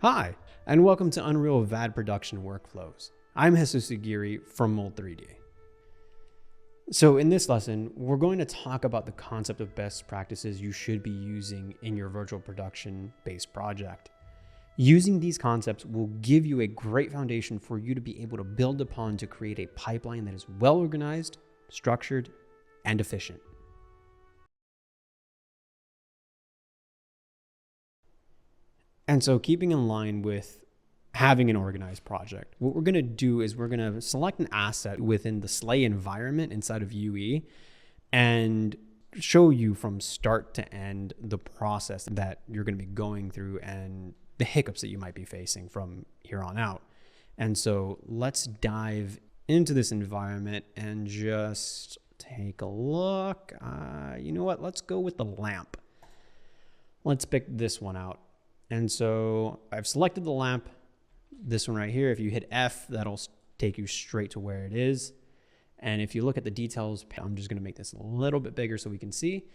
Hi, and welcome to Unreal VAD Production Workflows. I'm Jesus Aguirre from Mold3D. So in this lesson, we're going to talk about the concept of best practices you should be using in your virtual production-based project. Using these concepts will give you a great foundation for you to be able to build upon to create a pipeline that is well organized, structured, and efficient. And so keeping in line with having an organized project, what we're going to do is we're going to select an asset within the Slay environment inside of UE and show you from start to end the process that you're going to be going through and the hiccups that you might be facing from here on out. And so let's dive into this environment and just take a look. You know what? Let's go with the lamp. Let's pick this one out. And so I've selected the lamp, this one right here. If you hit F, that'll take you straight to where it is. And if you look at the details, I'm just going to make this a little bit bigger so we can see.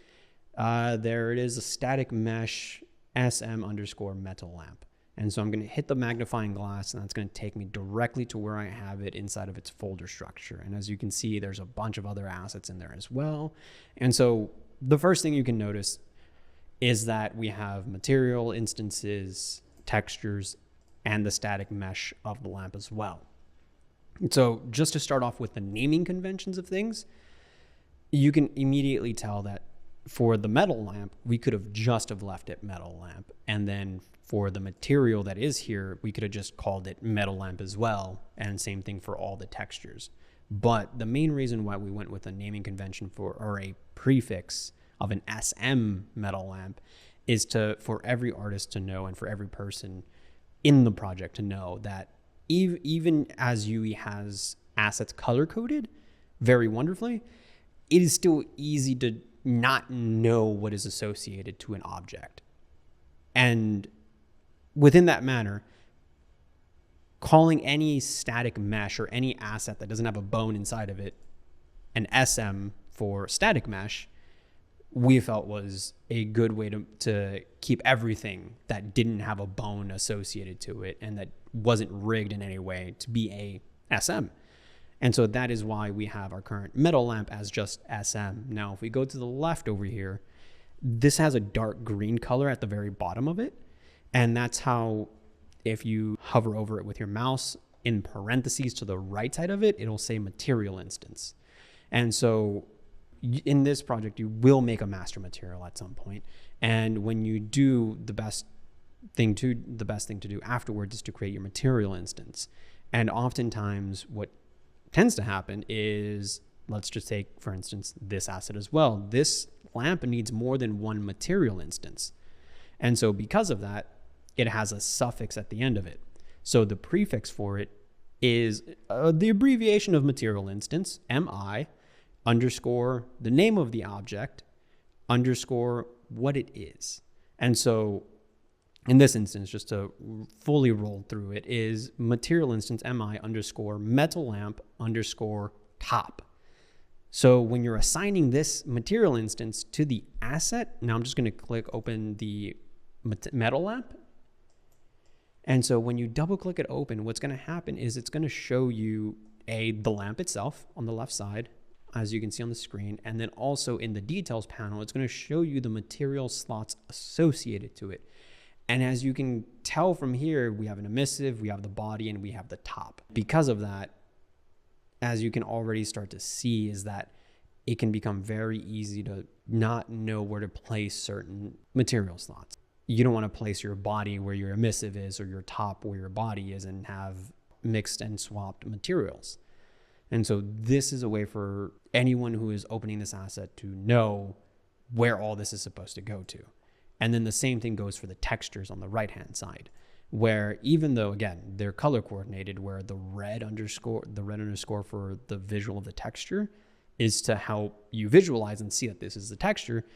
There it is, a static mesh SM_metal lamp. And so I'm going to hit the magnifying glass, and that's going to take me directly to where I have it inside of its folder structure. And as you can see, there's a bunch of other assets in there as well. And so the first thing you can notice is that we have material instances, textures, and the static mesh of the lamp as well. So just to start off with the naming conventions of things, you can immediately tell that for the metal lamp, we could have just have left it metal lamp. And then for the material that is here, we could have just called it metal lamp as well. And same thing for all the textures. But the main reason why we went with a naming convention or a prefix of an SM metal lamp is for every artist to know and for every person in the project to know that even as UE has assets color coded very wonderfully, it is still easy to not know what is associated to an object. And within that manner, calling any static mesh or any asset that doesn't have a bone inside of it an SM for static mesh, we felt was a good way to keep everything that didn't have a bone associated to it and that wasn't rigged in any way to be a SM. And so that is why we have our current metal lamp as just SM. Now, if we go to the left over here, this has a dark green color at the very bottom of it. And that's how, if you hover over it with your mouse, in parentheses to the right side of it, it'll say material instance. And so in this project, you will make a master material at some point. And when you do, the best thing to do afterwards is to create your material instance. And oftentimes what tends to happen is, let's just take, for instance, this asset as well. This lamp needs more than one material instance. And so because of that, it has a suffix at the end of it. So the prefix for it is the abbreviation of material instance, MI, underscore the name of the object, underscore what it is. And so in this instance, just to fully roll through it, is material instance MI underscore metal lamp underscore top. So when you're assigning this material instance to the asset, now I'm just going to click open the metal lamp. And so when you double click it open, what's going to happen is it's going to show you the lamp itself on the left side, as you can see on the screen. And then also in the details panel, it's going to show you the material slots associated to it. And as you can tell from here, we have an emissive, we have the body, and we have the top. Because of that, as you can already start to see, is that it can become very easy to not know where to place certain material slots. You don't want to place your body where your emissive is or your top where your body is and have mixed and swapped materials. And so this is a way for anyone who is opening this asset to know where all this is supposed to go to. And then the same thing goes for the textures on the right-hand side, where even though, again, they're color coordinated, where the red underscore for the visual of the texture is to help you visualize and see that this is the texture,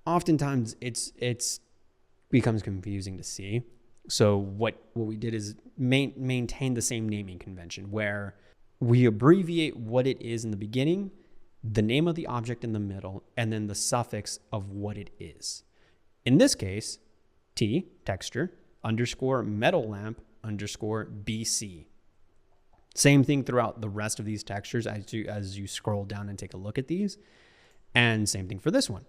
oftentimes it's becomes confusing to see. So what we did is maintain the same naming convention, where we abbreviate what it is in the beginning, the name of the object in the middle, and then the suffix of what it is. In this case, T, texture, underscore metal lamp underscore BC. Same thing throughout the rest of these textures as you scroll down and take a look at these. And same thing for this one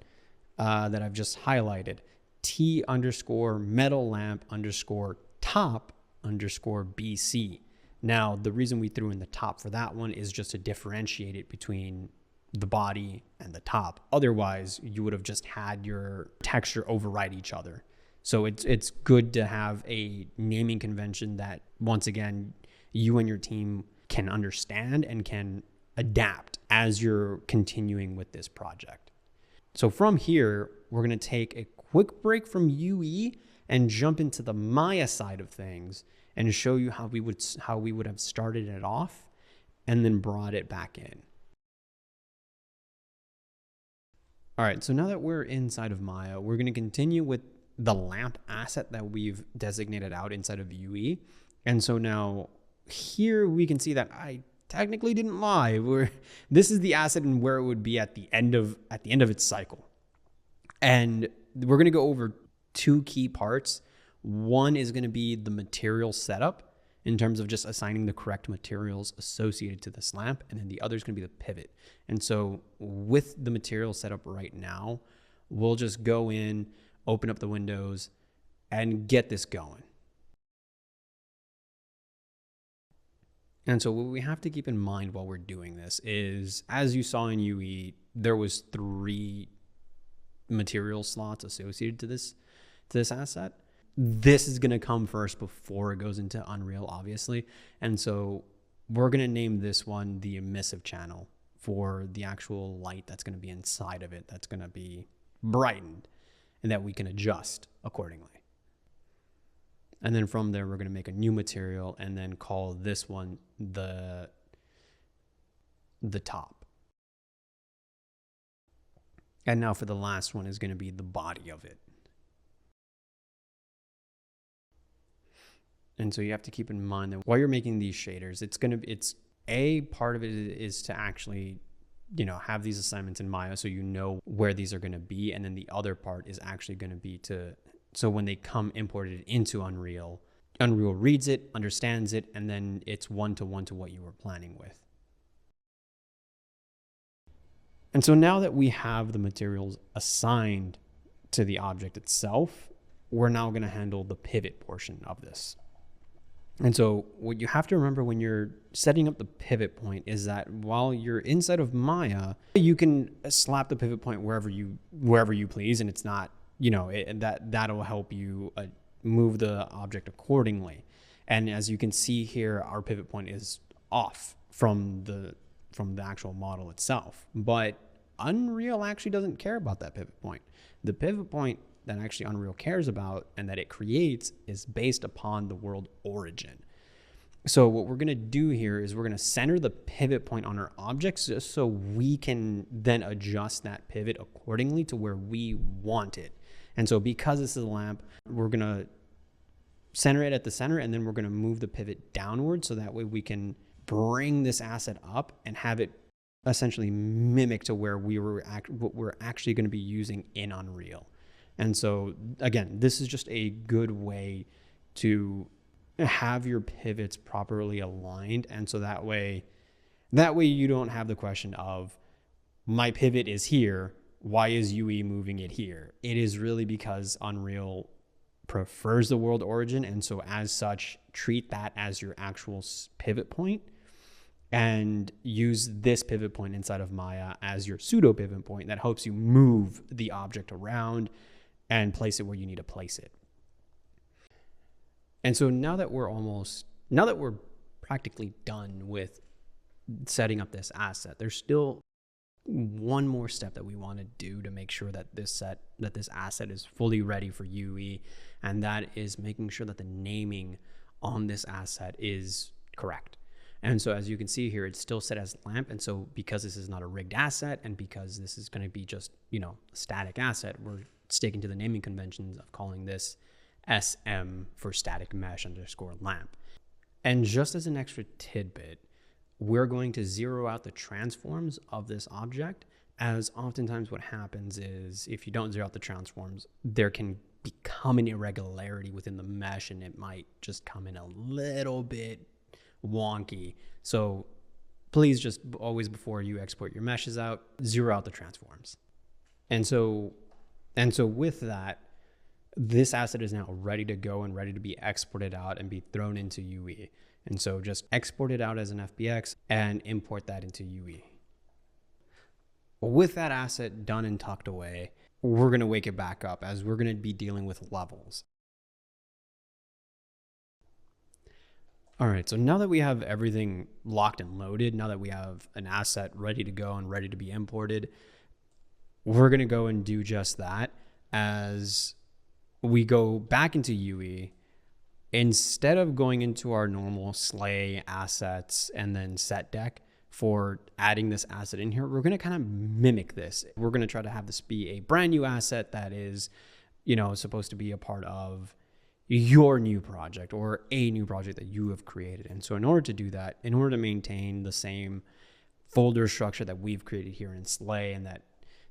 that I've just highlighted. T underscore metal lamp underscore top underscore BC. Now, the reason we threw in the top for that one is just to differentiate it between the body and the top. Otherwise, you would have just had your texture override each other. So it's good to have a naming convention that, once again, you and your team can understand and can adapt as you're continuing with this project. So from here, we're going to take a quick break from UE and jump into the Maya side of things and show you how we would have started it off and then brought it back in. All right, so now that we're inside of Maya, we're going to continue with the lamp asset that we've designated out inside of UE. And so now here we can see that I technically didn't lie. This is the asset and where it would be at the end of its cycle. And we're going to go over two key parts. One is going to be the material setup in terms of just assigning the correct materials associated to this lamp. And then the other is going to be the pivot. And so with the material setup right now, we'll just go in, open up the windows, and get this going. And so what we have to keep in mind while we're doing this is, as you saw in UE, there was 3 material slots associated to this asset. This is going to come first before it goes into Unreal, obviously. And so we're going to name this one the emissive channel for the actual light that's going to be inside of it, that's going to be brightened and that we can adjust accordingly. And then from there, we're going to make a new material and then call this one the top. And now for the last one is going to be the body of it. And so you have to keep in mind that while you're making these shaders, it's a part of it is to actually, have these assignments in Maya so you know where these are going to be. And then the other part is actually going to be so when they come imported into Unreal reads it, understands it, and then it's one-to-one to what you were planning with. And so now that we have the materials assigned to the object itself, we're now going to handle the pivot portion of this. And so what you have to remember when you're setting up the pivot point is that while you're inside of Maya, you can slap the pivot point wherever you please, and it's not, that'll help you move the object accordingly. And as you can see here, our pivot point is off from the actual model itself. But Unreal actually doesn't care about that pivot point. The pivot point that actually Unreal cares about and that it creates is based upon the world origin. So what we're going to do here is we're going to center the pivot point on our objects just so we can then adjust that pivot accordingly to where we want it. And so because this is a lamp, we're going to center it at the center, and then we're going to move the pivot downward so that way we can bring this asset up and have it essentially mimic to where what we're actually going to be using in Unreal. And so again, this is just a good way to have your pivots properly aligned. And so that way you don't have the question of, my pivot is here, why is UE moving it here? It is really because Unreal prefers the world origin. And so as such, treat that as your actual pivot point and use this pivot point inside of Maya as your pseudo pivot point that helps you move the object around and place it where you need to place it. And so now that we're practically done with setting up this asset, there's still one more step that we want to do to make sure that this asset is fully ready for UE, and that is making sure that the naming on this asset is correct. And so as you can see here, it's still set as lamp. And so because this is not a rigged asset and because this is going to be just, a static asset, we're sticking to the naming conventions of calling this SM for static mesh underscore lamp. And just as an extra tidbit, we're going to zero out the transforms of this object, as oftentimes what happens is if you don't zero out the transforms, there can become an irregularity within the mesh, and it might just come in a little bit wonky. So please just always, before you export your meshes out, zero out the transforms. And so with that, this asset is now ready to go and ready to be exported out and be thrown into UE. And so just export it out as an FBX and import that into UE. With that asset done and tucked away, we're going to wake it back up as we're going to be dealing with levels. All right, so now that we have everything locked and loaded, now that we have an asset ready to go and ready to be imported, we're going to go and do just that. As we go back into UE, instead of going into our normal Slay assets and then set deck for adding this asset in here, we're going to kind of mimic this. We're going to try to have this be a brand new asset that is, supposed to be a part of your new project or a new project that you have created. And so in order to do that, in order to maintain the same folder structure that we've created here in Slay and that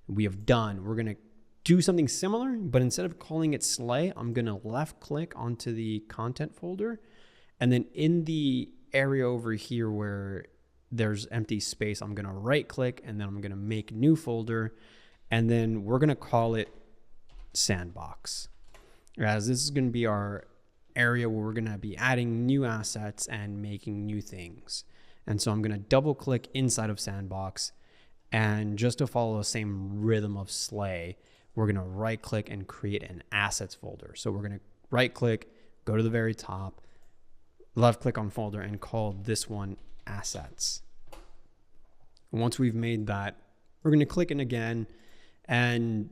we have done, we're going to do something similar, but instead of calling it Slay, I'm going to left click onto the content folder. And then in the area over here where there's empty space, I'm going to right click and then I'm going to make new folder. And then we're going to call it Sandbox, as this is going to be our area where we're going to be adding new assets and making new things. And so I'm going to double click inside of Sandbox, and just to follow the same rhythm of Slay, we're going to right click and create an assets folder. So we're going to right click, go to the very top, left click on folder, and call this one assets. Once we've made that, we're going to click in again. And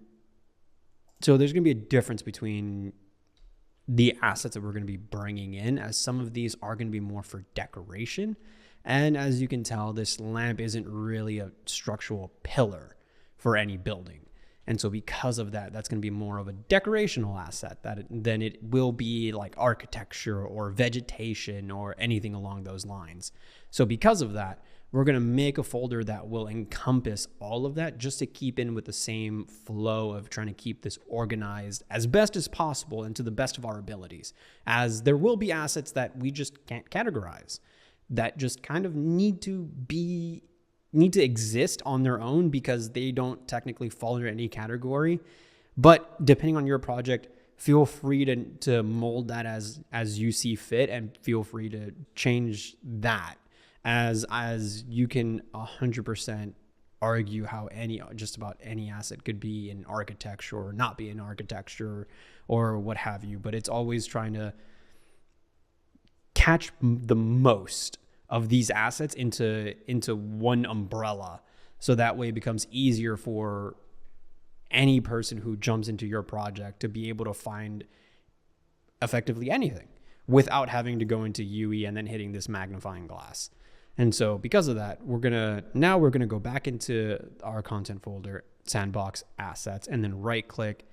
so there's going to be a difference between the assets that we're going to be bringing in, as some of these are going to be more for decoration. And as you can tell, this lamp isn't really a structural pillar for any building. And so because of that, that's going to be more of a decorational asset than it will be like architecture or vegetation or anything along those lines. So because of that, we're going to make a folder that will encompass all of that, just to keep in with the same flow of trying to keep this organized as best as possible and to the best of our abilities, as there will be assets that we just can't categorize, that just kind of need to exist on their own because they don't technically fall under any category. But depending on your project, feel free to mold that as you see fit, and feel free to change that as you can 100% argue how just about any asset could be in architecture or not be in architecture or what have you. But it's always trying to catch the most of these assets into one umbrella, so that way it becomes easier for any person who jumps into your project to be able to find effectively anything without having to go into UE and then hitting this magnifying glass. And so because of that, we're gonna go back into our content folder, Sandbox assets, and then right click,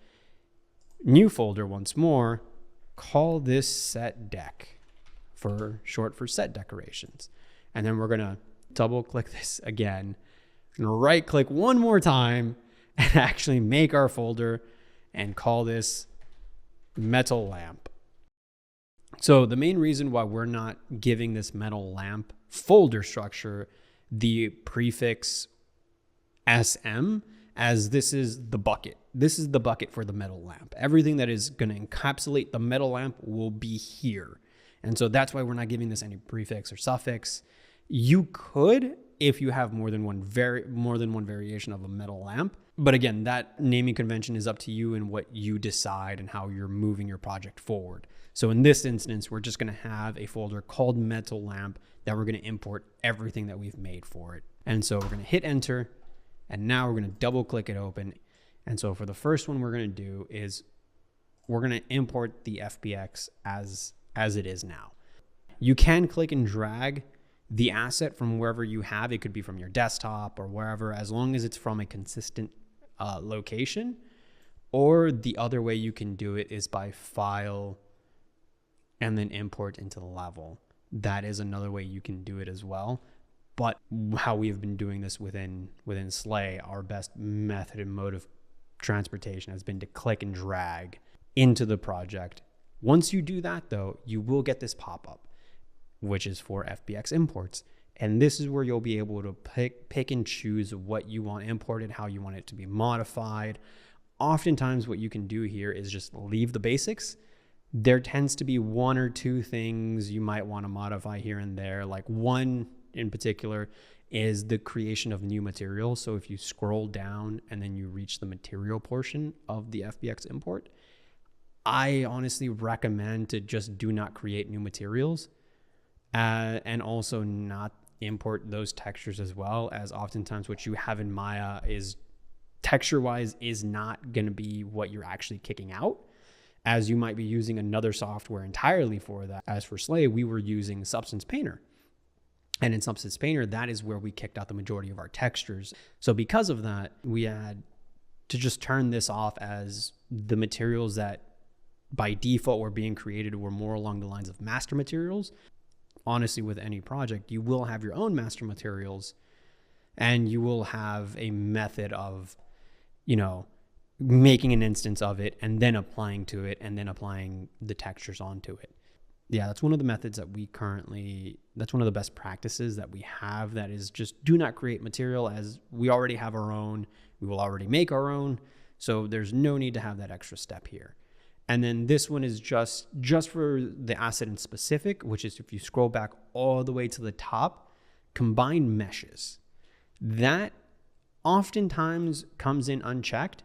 new folder once more, call this set deck, for short for set decorations. And then we're gonna double click this again, and right click one more time and actually make our folder and call this metal lamp. So the main reason why we're not giving this metal lamp folder structure the prefix SM, as this is the bucket. This is the bucket for the metal lamp. Everything that is going to encapsulate the metal lamp will be here. And so that's why we're not giving this any prefix or suffix. You could, if you have more than one variation of a metal lamp. But again, that naming convention is up to you and what you decide and how you're moving your project forward. So in this instance, we're just going to have a folder called metal lamp that we're going to import everything that we've made for it. And so we're going to hit enter, and now we're going to double click it open. And so for the first one we're going to do is we're going to import the FBX as it is now. You can click and drag the asset from wherever you have. It could be from your desktop or wherever, as long as it's from a consistent location. Or the other way you can do it is by file and then import into the level. That is another way you can do it as well. But how we've been doing this within Slay, our best method and mode of transportation has been to click and drag into the project. Once you do that though, you will get this pop-up, which is for FBX imports. And this is where you'll be able to pick and choose what you want imported, how you want it to be modified. Oftentimes what you can do here is just leave the basics. There tends to be one or two things you might want to modify here and there. Like one in particular is the creation of new materials. So if you scroll down and then you reach the material portion of the FBX import, I honestly recommend to just do not create new materials, and also not import those textures as well, as oftentimes what you have in Maya is texture wise is not going to be what you're actually kicking out, as you might be using another software entirely for that. As for Slay, we were using Substance Painter. And in Substance Painter, that is where we kicked out the majority of our textures. So because of that, we had to just turn this off, as the materials that by default were being created were more along the lines of master materials. Honestly, with any project, you will have your own master materials, and you will have a method of, making an instance of it and then applying to it and then applying the textures onto it. Yeah, that's one of the methods that that's one of the best practices that we have. That is, just do not create material, as we already have our own. We will already make our own. So there's no need to have that extra step here. And then this one is just for the asset in specific, which is, if you scroll back all the way to the top, combined meshes. That oftentimes comes in unchecked.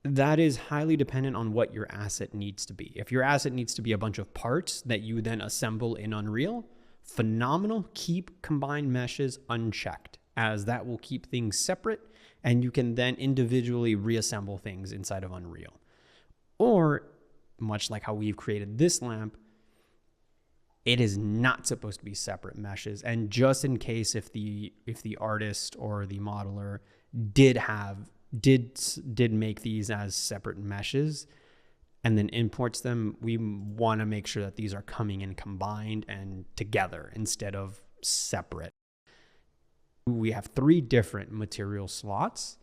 That is highly dependent on what your asset needs to be. If your asset needs to be a bunch of parts that you then assemble in Unreal, phenomenal. Keep combined meshes unchecked, as that will keep things separate, and you can then individually reassemble things inside of Unreal. Or, much like how we've created this lamp, it is not supposed to be separate meshes. And just in case, if the artist or the modeler did make these as separate meshes and then imports them, we want to make sure that these are coming in combined and together instead of separate. We have 3 different material slots.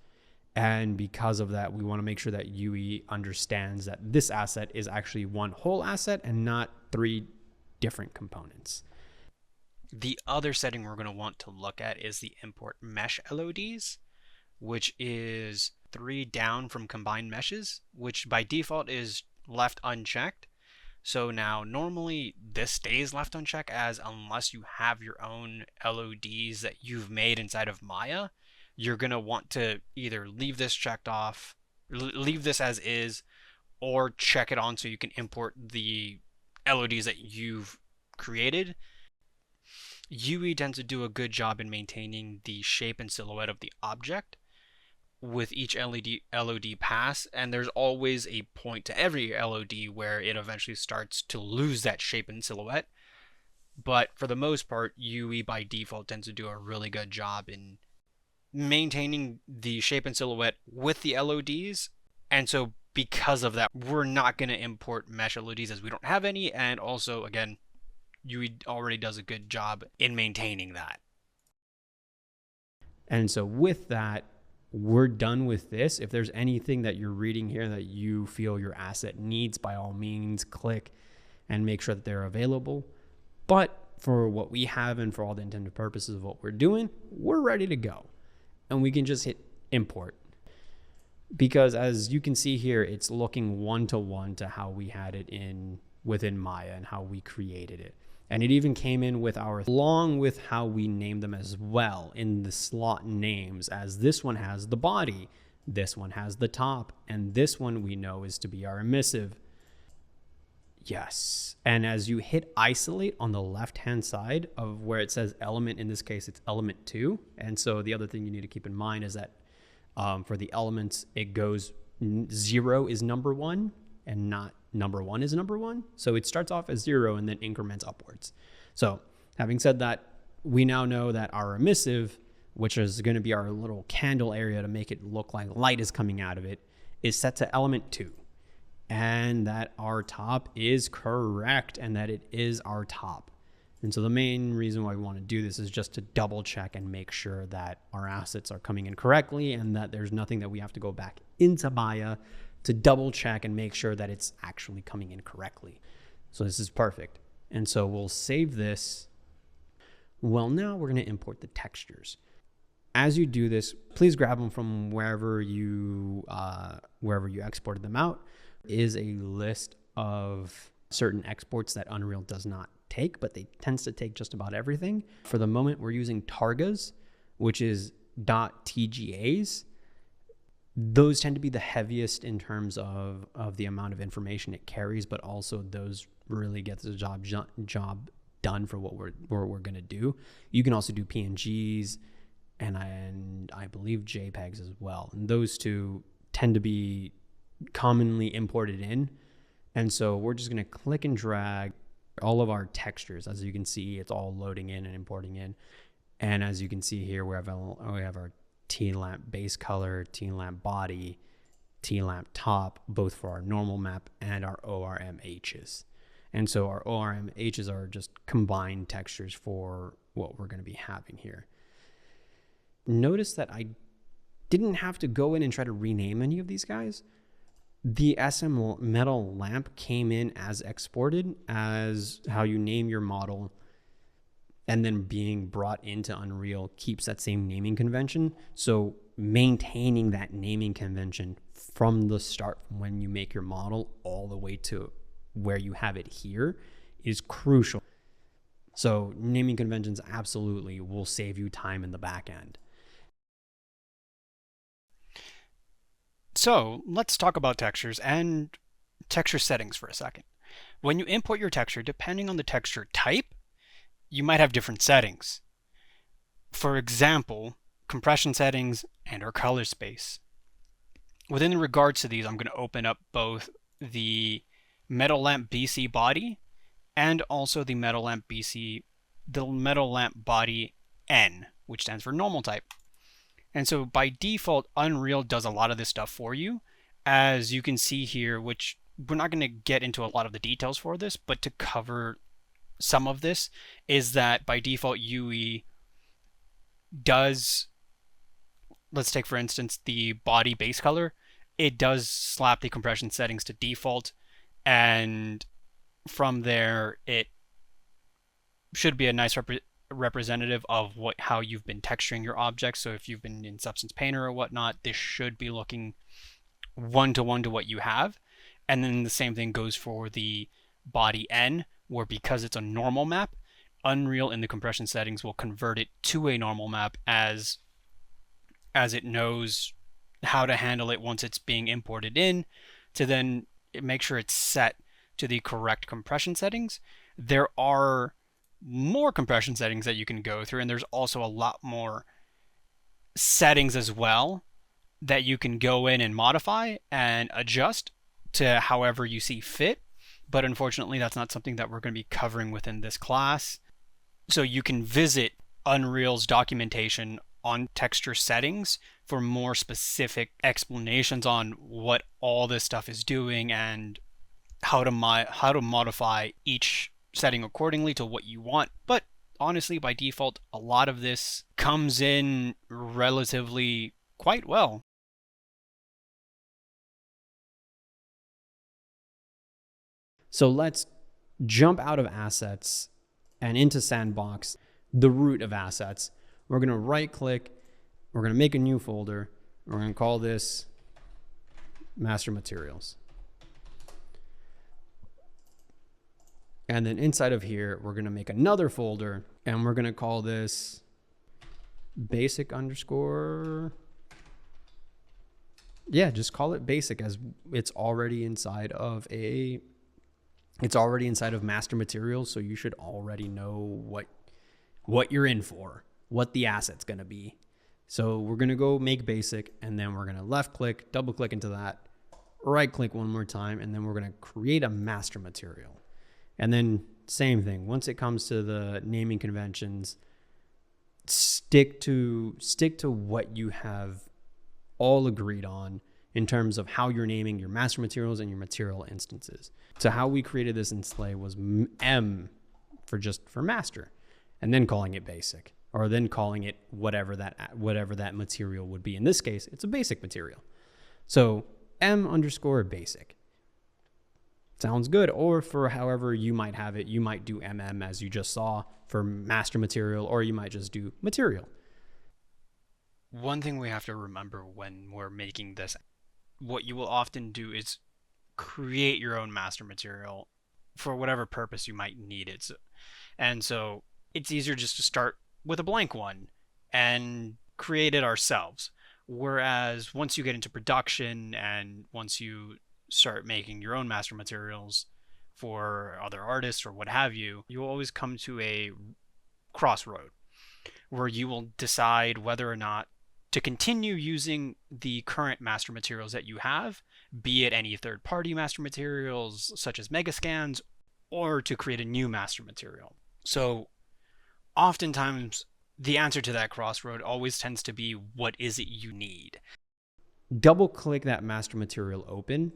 And because of that, we want to make sure that UE understands that this asset is actually one whole asset and not 3 different components. The other setting we're going to want to look at is the import mesh LODs, which is 3 down from combined meshes, which by default is left unchecked. So now normally this stays left unchecked, as unless you have your own LODs that you've made inside of Maya, you're going to want to either leave this checked off, leave this as is, or check it on so you can import the LODs that you've created. UE tends to do a good job in maintaining the shape and silhouette of the object with each LOD pass, and there's always a point to every LOD where it eventually starts to lose that shape and silhouette. But for the most part, UE by default tends to do a really good job in maintaining the shape and silhouette with the LODs. And so because of that, we're not going to import mesh LODs, as we don't have any. And also, again, UE already does a good job in maintaining that. And so with that, we're done with this. If there's anything that you're reading here that you feel your asset needs, by all means, click and make sure that they're available. But for what we have and for all the intended purposes of what we're doing, we're ready to go. And we can just hit import. Because as you can see here, it's looking one-to-one to how we had it within Maya and how we created it. And it even came in with along with how we named them as well in the slot names, as this one has the body, this one has the top, and this one we know is to be our emissive. Yes. And as you hit isolate on the left-hand side of where it says element, in this case, it's element 2. And so the other thing you need to keep in mind is that for the elements, it goes 0 is number 1 and not number 1 is number 1. So it starts off as 0 and then increments upwards. So having said that, we now know that our emissive, which is going to be our little candle area to make it look like light is coming out of it, is set to element 2. And that our top is correct, and that it is our top. And so the main reason why we want to do this is just to double check and make sure that our assets are coming in correctly and that there's nothing that we have to go back into Maya to double check and make sure that it's actually coming in correctly. So this is perfect. And so we'll save this. Well, now we're going to import the textures. As you do this, please grab them from wherever you exported them out. Is a list of certain exports that Unreal does not take, but they tends to take just about everything. For the moment, we're using Targas, which is .tgas. Those tend to be the heaviest in terms of the amount of information it carries, but also those really get the job done for what we're going to do. You can also do PNGs and I believe JPEGs as well. And those two tend to be commonly imported in. And so we're just going to click and drag all of our textures. As you can see, it's all loading in and importing in. And as you can see here, we have our T-lamp base color, T-lamp body, T-lamp top, both for our normal map and our ORMHs. And so our ORMHs are just combined textures for what we're going to be having here. Notice that I didn't have to go in and try to rename any of these guys. The SM metal lamp came in as exported, as how you name your model, and then being brought into Unreal keeps that same naming convention. So maintaining that naming convention from the start, from when you make your model all the way to where you have it here, is crucial. So naming conventions absolutely will save you time in the back end. So let's talk about textures and texture settings for a second. When you import your texture, depending on the texture type, you might have different settings. For example, compression settings and our color space. Within regards to these, I'm going to open up both the Metal Lamp BC body and also the Metal Lamp body N, which stands for normal type. And so by default, Unreal does a lot of this stuff for you. As you can see here, which we're not going to get into a lot of the details for this, but to cover some of this, is that by default UE does, let's take for instance the body base color, it does slap the compression settings to default, and from there it should be a nice representative of how you've been texturing your objects. So if you've been in Substance Painter or whatnot, this should be looking one-to-one to what you have. And then the same thing goes for the body N, where because it's a normal map, Unreal in the compression settings will convert it to a normal map as it knows how to handle it once it's being imported in, to then make sure it's set to the correct compression settings. There are more compression settings that you can go through, and there's also a lot more settings as well that you can go in and modify and adjust to however you see fit. But unfortunately, that's not something that we're going to be covering within this class. So you can visit Unreal's documentation on texture settings for more specific explanations on what all this stuff is doing and how to modify each setting accordingly to what you want. But honestly, by default, a lot of this comes in relatively quite well. So let's jump out of assets and into Sandbox, the root of assets. We're going to right click, we're going to make a new folder, we're going to call this Master Materials. And then inside of here, we're going to make another folder, and we're going to call this basic underscore. Yeah, just call it basic, as it's already inside of Master Materials, so you should already know what you're in for, what the asset's going to be. So we're going to go make basic, and then we're going to left click, double click into that, right click one more time, and then we're going to create a master material. And then same thing, once it comes to the naming conventions, stick to what you have all agreed on in terms of how you're naming your master materials and your material instances. So how we created this in Slay was M for master, and then calling it basic, or then calling it whatever that material would be. In this case, it's a basic material. So M_basic. Sounds good. Or for however you might have it, you might do MM as you just saw for master material, or you might just do material. One thing we have to remember when we're making this, what you will often do is create your own master material for whatever purpose you might need it. And so it's easier just to start with a blank one and create it ourselves. Whereas once you get into production and once you start making your own master materials for other artists or what have you, you'll always come to a crossroad where you will decide whether or not to continue using the current master materials that you have, be it any third-party master materials such as Megascans, or to create a new master material. So oftentimes the answer to that crossroad always tends to be, what is it you need? Double click that master material open.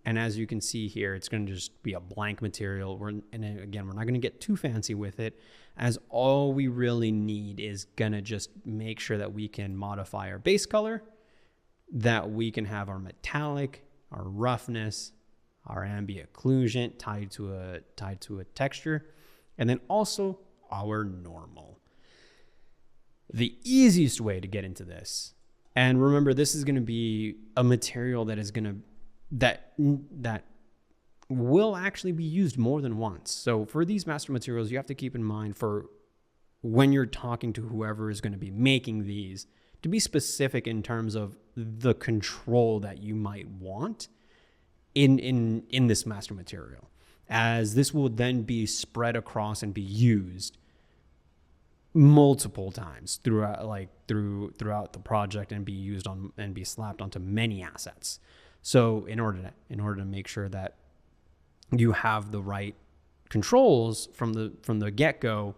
And as you can see here, it's going to just be a blank material. And again, we're not going to get too fancy with it, as all we really need is going to just make sure that we can modify our base color, that we can have our metallic, our roughness, our ambient occlusion tied to a texture, and then also our normal. The easiest way to get into this, and remember, this is going to be a material that is going to that will actually be used more than once. So for these master materials, you have to keep in mind, for when you're talking to whoever is going to be making these, to be specific in terms of the control that you might want in this master material, as this will then be spread across and be used multiple times throughout the project and be used on and be slapped onto many assets. So in order to make sure that you have the right controls from the get-go,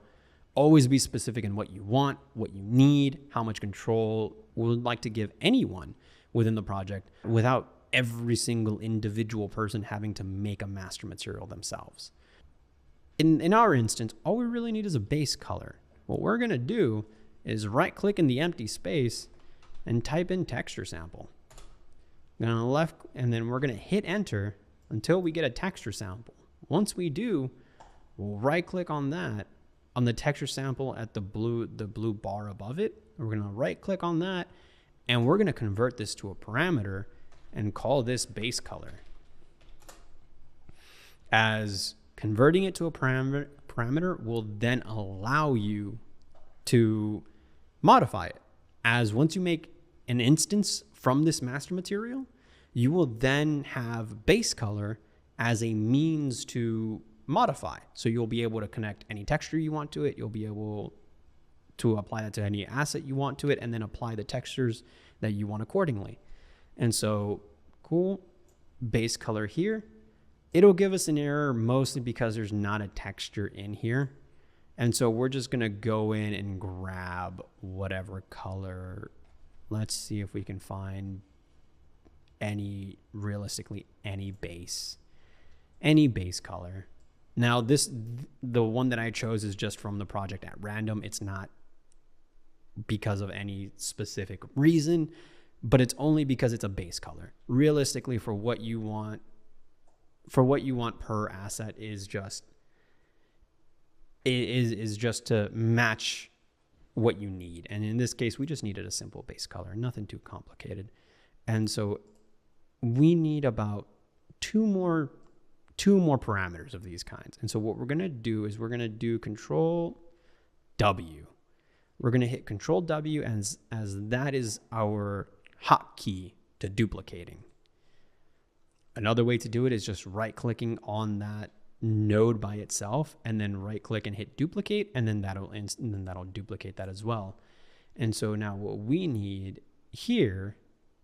always be specific in what you want, what you need, how much control we would like to give anyone within the project, without every single individual person having to make a master material themselves. In our instance, all we really need is a base color. What we're going to do is right-click in the empty space and type in texture sample. Then on the left, and then we're going to hit enter until we get a texture sample. Once we do, we'll right-click on that, on the texture sample at the blue bar above it. We're going to right-click on that, and we're going to convert this to a parameter and call this base color. As converting it to a parameter will then allow you to modify it. As once you make an instance from this master material, you will then have base color as a means to modify. So you'll be able to connect any texture you want to it. You'll be able to apply that to any asset you want to it, and then apply the textures that you want accordingly. And so, cool, base color here. It'll give us an error mostly because there's not a texture in here. And so we're just going to go in and grab whatever color. Let's see if we can find realistically any base color. Now the one that I chose is just from the project at random. It's not because of any specific reason, but it's only because it's a base color. Realistically, for what you want per asset is just to match what you need. And in this case, we just needed a simple base color, nothing too complicated. And so we need about two more parameters of these kinds. And so what we're going to do is we're going to do Control W. We're going to hit Control W as that is our hotkey to duplicating. Another way to do it is just right-clicking on that node by itself, and then right-click and hit duplicate, and then that'll duplicate that as well. And so now what we need here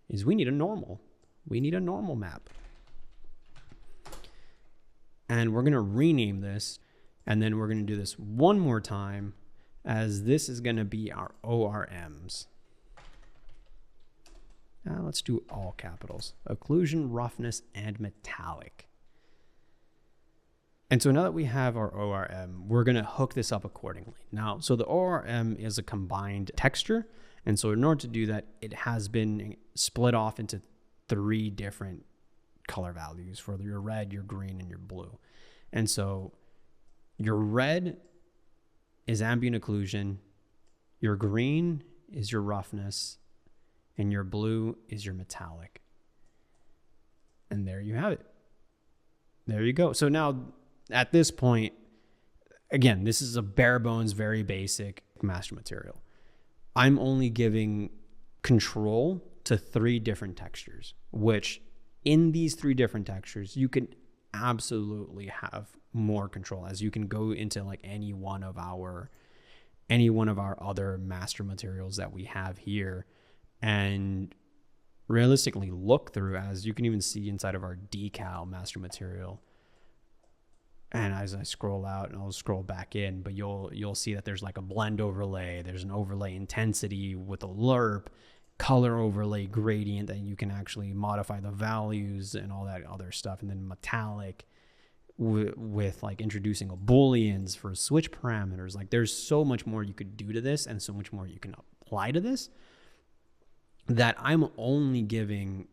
is we need a normal. We need a normal map. And we're going to rename this, and then we're going to do this one more time, as this is going to be our ORMs. Now let's do all capitals: occlusion, roughness, and metallic. And so now that we have our ORM, we're going to hook this up accordingly. Now, so the ORM is a combined texture. And so in order to do that, it has been split off into 3 different color values for your red, your green, and your blue. And so your red is ambient occlusion, your green is your roughness, and your blue is your metallic. And there you have it. There you go. So now at this point, again, this is a bare bones, very basic master material. I'm only giving control to 3 different textures, which in these 3 different textures, you can absolutely have more control, as you can go into like any one of our other master materials that we have here and realistically look through, as you can even see inside of our decal master material. And as I scroll out, and I'll scroll back in, but you'll see that there's like a blend overlay, there's an overlay intensity with a lerp, color overlay gradient that you can actually modify the values and all that other stuff, and then metallic with like introducing a booleans for switch parameters. Like there's so much more you could do to this and so much more you can apply to this, that I'm only giving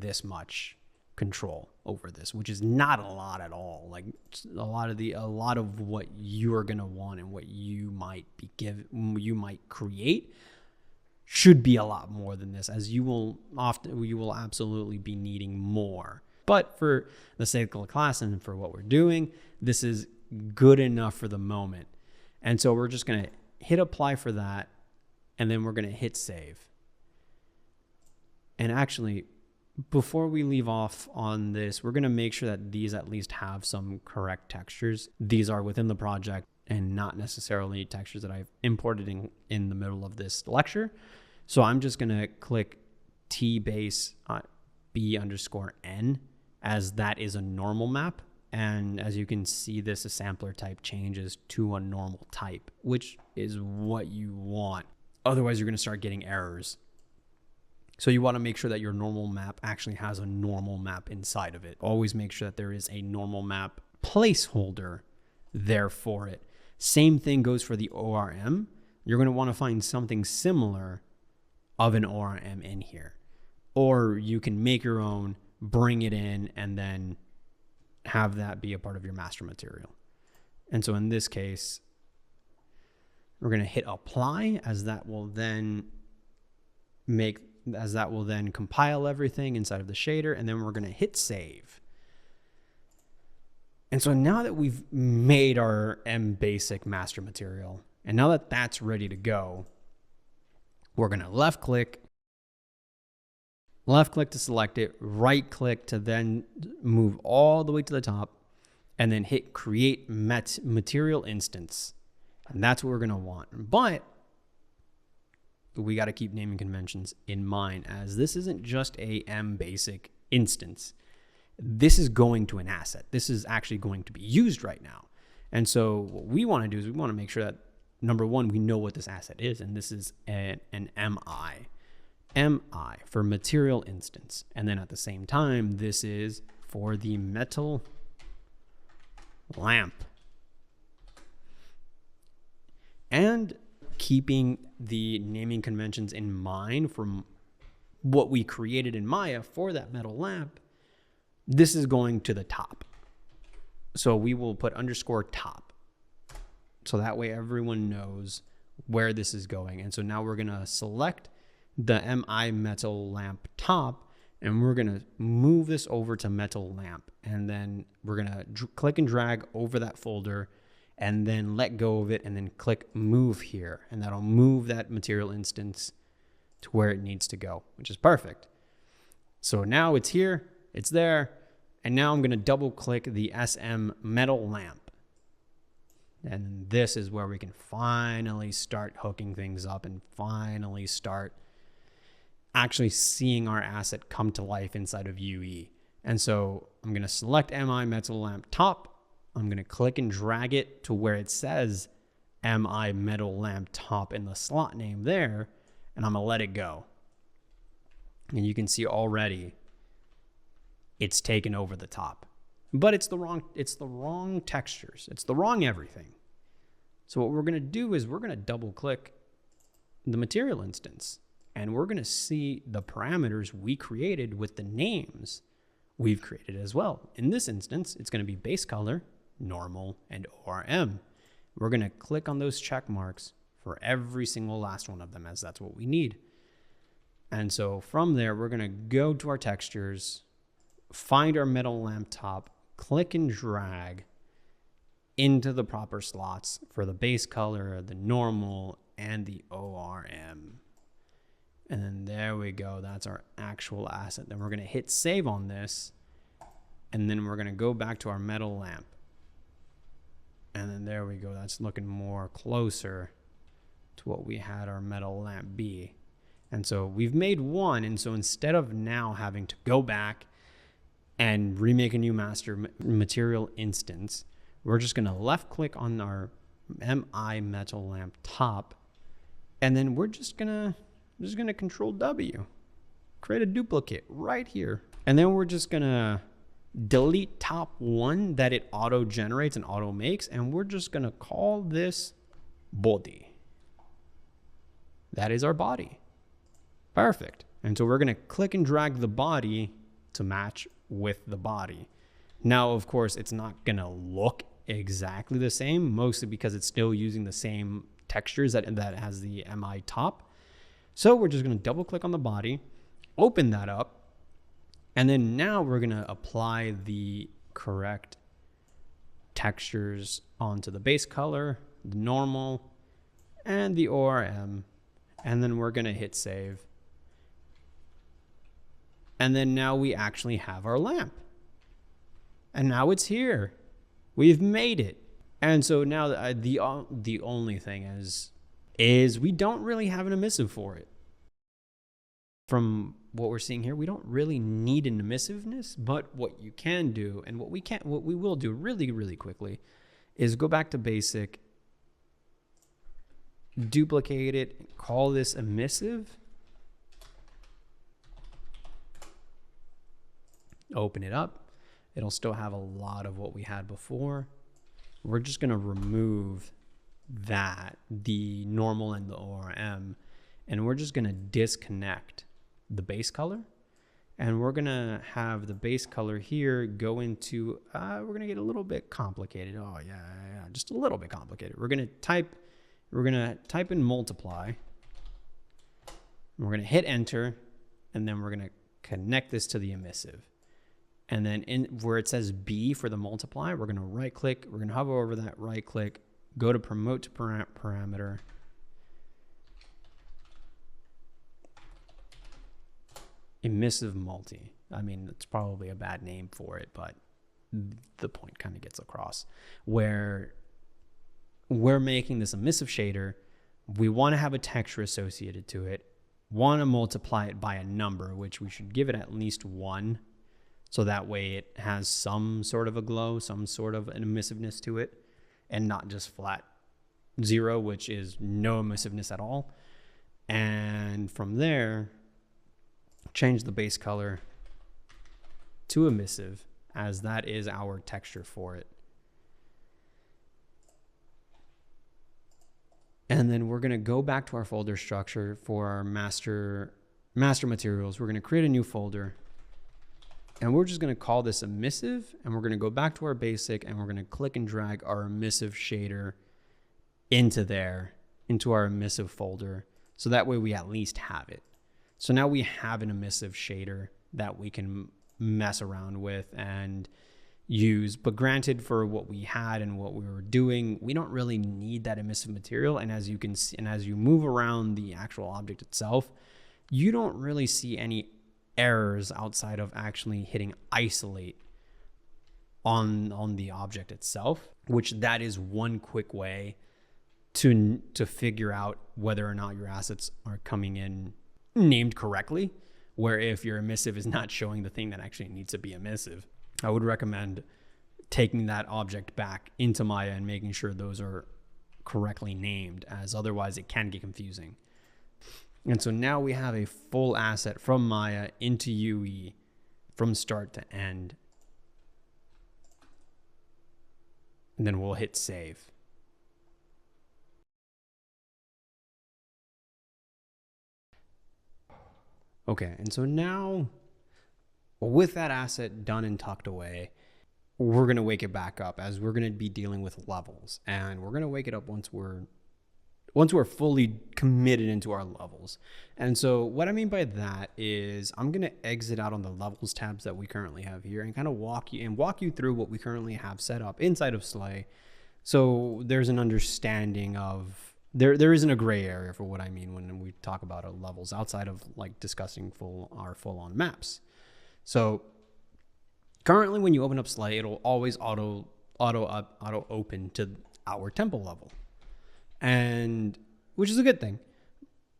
this much control over this, which is not a lot at all. Like a lot of what you are going to want and what you might create should be a lot more than this, as you will absolutely be needing more. But for the sake of the class and for what we're doing, this is good enough for the moment. And so we're just going to hit apply for that, and then we're going to hit save. And actually, before we leave off on this, we're going to make sure that these at least have some correct textures. These are within the project and not necessarily textures that I've imported in the middle of this lecture. So I'm just going to click T-base B_N, as that is a normal map. And as you can see, this sampler type changes to a normal type, which is what you want. Otherwise, you're going to start getting errors. So you want to make sure that your normal map actually has a normal map inside of it. Always make sure that there is a normal map placeholder there for it. Same thing goes for the ORM. You're going to want to find something similar of an ORM in here. Or you can make your own, bring it in, and then have that be a part of your master material. And so in this case, we're going to hit apply, as that will then compile everything inside of the shader, and then we're going to hit save. And so now that we've made our MBasic master material, and now that that's ready to go, we're going to left click to select it, right click to then move all the way to the top, and then hit create material instance. And that's what we're going to want. But we got to keep naming conventions in mind, as this isn't just a MBasic instance. This is going to an asset. This is actually going to be used right now. And so what we want to do is we want to make sure that, number one, we know what this asset is. And this is an MI. MI for material instance. And then at the same time, this is for the metal lamp. And keeping the naming conventions in mind from what we created in Maya for that metal lamp, this is going to the top. So we will put _top. So that way everyone knows where this is going. And so now we're going to select the MI metal lamp top, and we're going to move this over to metal lamp. And then we're going to click and drag over that folder, and then let go of it, and then click move here. And that'll move that material instance to where it needs to go, which is perfect. So now it's here, it's there. And now I'm going to double click the SM metal lamp. And this is where we can finally start hooking things up and finally start actually seeing our asset come to life inside of UE. And so I'm going to select MI metal lamp top. I'm going to click and drag it to where it says MI metal lamp top in the slot name there, and I'm going to let it go. And you can see already it's taken over the top. But it's the wrong textures. It's the wrong everything. So what we're going to do is we're going to double click the material instance. and we're going to see the parameters we created with the names we've created as well. In this instance, it's going to be base color, normal, and ORM. We're going to click on those check marks for every single last one of them, as that's what we need. And so from there, we're going to go to our textures, find our metal lamp top, click and drag into the proper slots for the base color, the normal, and the ORM. And then there we go. That's our actual asset. Then we're going to hit save on this. And then we're going to go back to our metal lamp. And then there we go. That's looking more closer to what we had our metal lamp be. And so we've made one. And so instead of now having to go back and remake a new master material instance, we're just going to left click on our MI metal lamp top. And then we're just going to control W, create a duplicate right here. And then we're just going to delete top one that it auto generates and auto makes. And we're just going to call this body. That is our body. Perfect. And so we're going to click and drag the body to match with the body. Now, of course, it's not going to look exactly the same, mostly because it's still using the same textures that has the MI top. So we're just going to double click on the body, open that up, and then now we're going to apply the correct textures onto the base color, the normal, and the ORM. And then we're going to hit save. And then now we actually have our lamp. And now it's here. We've made it. And so now the only thing is we don't really have an emissive for it. From what we're seeing here, we don't really need an emissiveness, but what you can do, and what we will do really, really quickly, is go back to basic, duplicate it, call this emissive, open it up. It'll still have a lot of what we had before. We're just going to remove that, the normal and the ORM, and we're just going to disconnect the base color. And we're going to have the base color here go into, we're going to get a little bit complicated. Oh, yeah, just a little bit complicated. We're going to type in multiply. We're going to hit enter, and then we're going to connect this to the emissive. And then in where it says B for the multiply, we're going to right click, we're going to hover over that, right click, go to promote to parameter. Emissive multi. I mean, it's probably a bad name for it, but the point kind of gets across. Where we're making this emissive shader, we want to have a texture associated to it, want to multiply it by a number, which we should give it at least 1. So that way it has some sort of a glow, some sort of an emissiveness to it, and not just flat 0, which is no emissiveness at all. And from there, change the base color to emissive, as that is our texture for it. And then we're going to go back to our folder structure for our master materials. We're going to create a new folder. And we're just going to call this emissive, and we're going to go back to our basic, and we're going to click and drag our emissive shader into there, into our emissive folder. So that way we at least have it. So now we have an emissive shader that we can mess around with and use. But granted, for what we had and what we were doing, we don't really need that emissive material. And as you can see, and as you move around the actual object itself, you don't really see any errors outside of actually hitting isolate on the object itself, which that is one quick way to figure out whether or not your assets are coming in named correctly, where if your emissive is not showing the thing that actually needs to be emissive. I would recommend taking that object back into Maya and making sure those are correctly named, as otherwise it can get confusing. And so now we have a full asset from Maya into UE from start to end. And then we'll hit save. Okay, and so now with that asset done and tucked away, we're going to wake it back up as we're going to be dealing with levels. And we're going to wake it up once we're fully committed into our levels. And so what I mean by that is I'm going to exit out on the levels tabs that we currently have here and kind of walk you through what we currently have set up inside of Slay. So there's an understanding of there isn't a gray area for what I mean when we talk about our levels outside of like discussing our full on maps. So currently when you open up Slay, it'll always auto open to our temple level, and which is a good thing.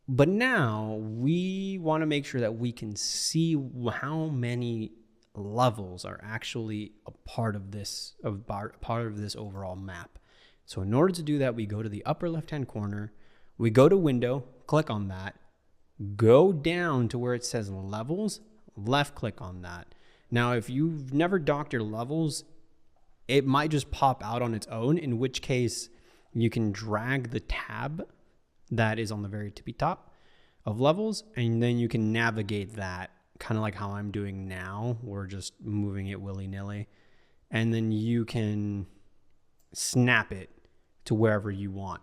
But now we want to make sure that we can see how many levels are actually a part of this overall map. So in order to do that, we go to the upper left-hand corner, we go to window, click on that, go down to where it says levels, left click on that. Now, if you've never docked your levels, it might just pop out on its own, in which case you can drag the tab that is on the very tippy top of levels, and then you can navigate that kind of like how I'm doing now. We're just moving it willy-nilly, and then you can snap it to wherever you want.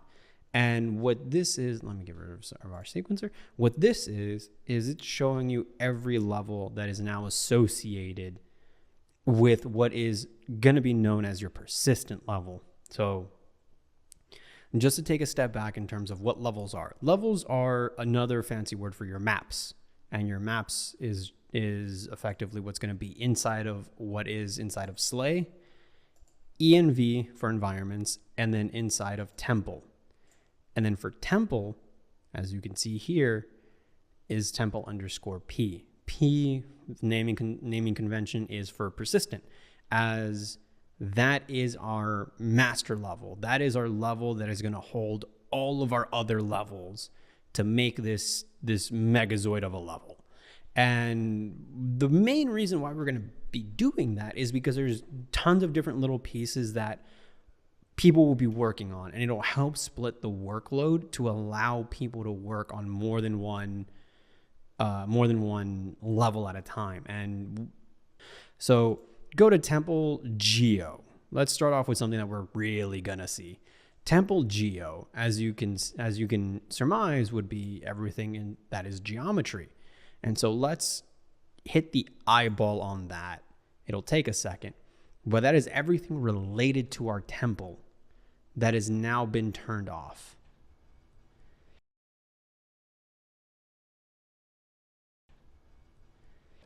And what this is, let me get rid of our sequencer. What this is it's showing you every level that is now associated with what is going to be known as your persistent level. So just to take a step back in terms of what levels are. Levels are another fancy word for your maps. And your maps is effectively what's going to be inside of what is inside of Slay, ENV for environments, and then inside of Temple. And then for Temple, as you can see here, is temple underscore P. P naming convention is for persistent, as that is our master level. That is our level that is going to hold all of our other levels to make this megazoid of a level. And the main reason why we're going to be doing that is because there's tons of different little pieces that people will be working on, and it'll help split the workload to allow people to work on more than one level at a time. And so go to Temple Geo. Let's start off with something that we're really gonna see. Temple Geo, as you can surmise, would be everything that is geometry. And so let's hit the eyeball on that. It'll take a second, but that is everything related to our temple that has now been turned off.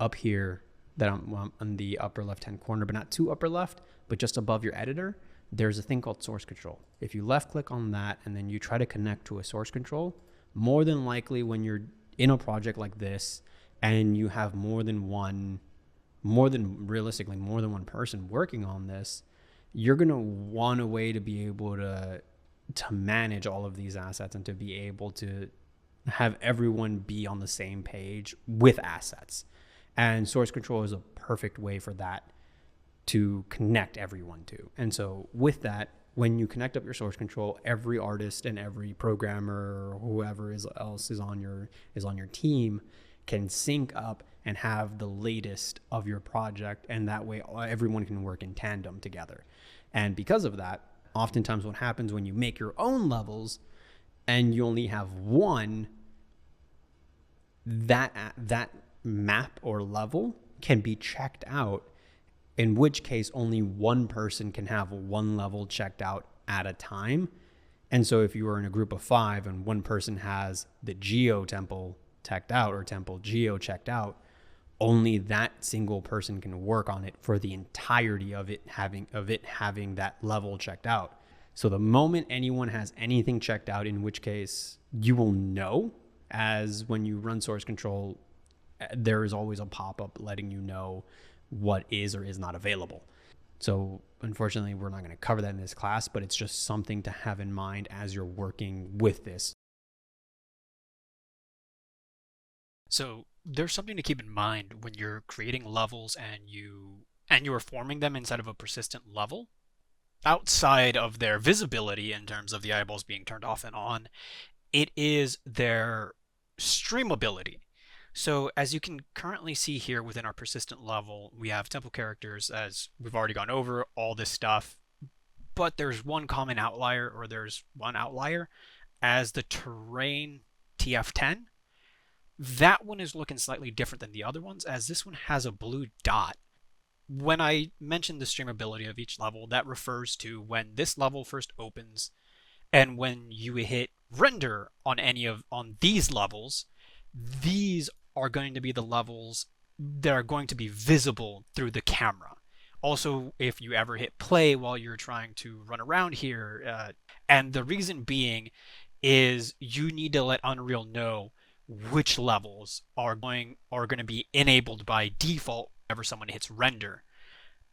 Up here, that I'm on the upper left-hand corner, but not too upper left, but just above your editor, there's a thing called source control. If you left click on that and then you try to connect to a source control, more than likely when you're in a project like this and you have more than one person working on this, you're going to want a way to be able to manage all of these assets and to be able to have everyone be on the same page with assets. And source control is a perfect way for that to connect everyone to. And so with that, when you connect up your source control, every artist and every programmer or whoever else is on your team can sync up and have the latest of your project, and that way everyone can work in tandem together. And because of that, oftentimes what happens when you make your own levels and you only have one, that map or level can be checked out, in which case only one person can have one level checked out at a time. And so if you are in a group of 5 and one person has the Geo temple checked out or Temple Geo checked out, only that single person can work on it for the entirety of it having that level checked out. So the moment anyone has anything checked out, in which case you will know, as when you run source control, there is always a pop-up letting you know what is or is not available. So unfortunately, we're not going to cover that in this class, but it's just something to have in mind as you're working with this. So there's something to keep in mind when you're creating levels and you are forming them inside of a persistent level. Outside of their visibility in terms of the eyeballs being turned off and on, it is their streamability. So as you can currently see here within our persistent level, we have temple characters, as we've already gone over all this stuff, but there's one common outlier, or there's one outlier, as the terrain TF10. That one is looking slightly different than the other ones, as this one has a blue dot. When I mentioned the streamability of each level, that refers to when this level first opens, and when you hit render on these levels, these are going to be the levels that are going to be visible through the camera. Also, if you ever hit play while you're trying to run around here, and the reason being is you need to let Unreal know which levels are going to be enabled by default whenever someone hits render.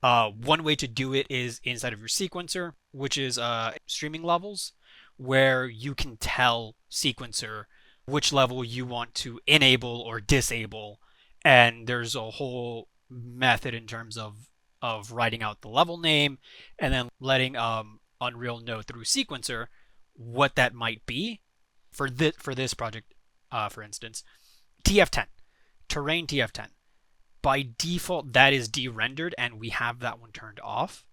One way to do it is inside of your sequencer, which is streaming levels, where you can tell sequencer which level you want to enable or disable, and there's a whole method in terms of writing out the level name and then letting Unreal know through sequencer what that might be. For this project, for instance, TF10, terrain TF10. By default, that is de-rendered, and we have that one turned off,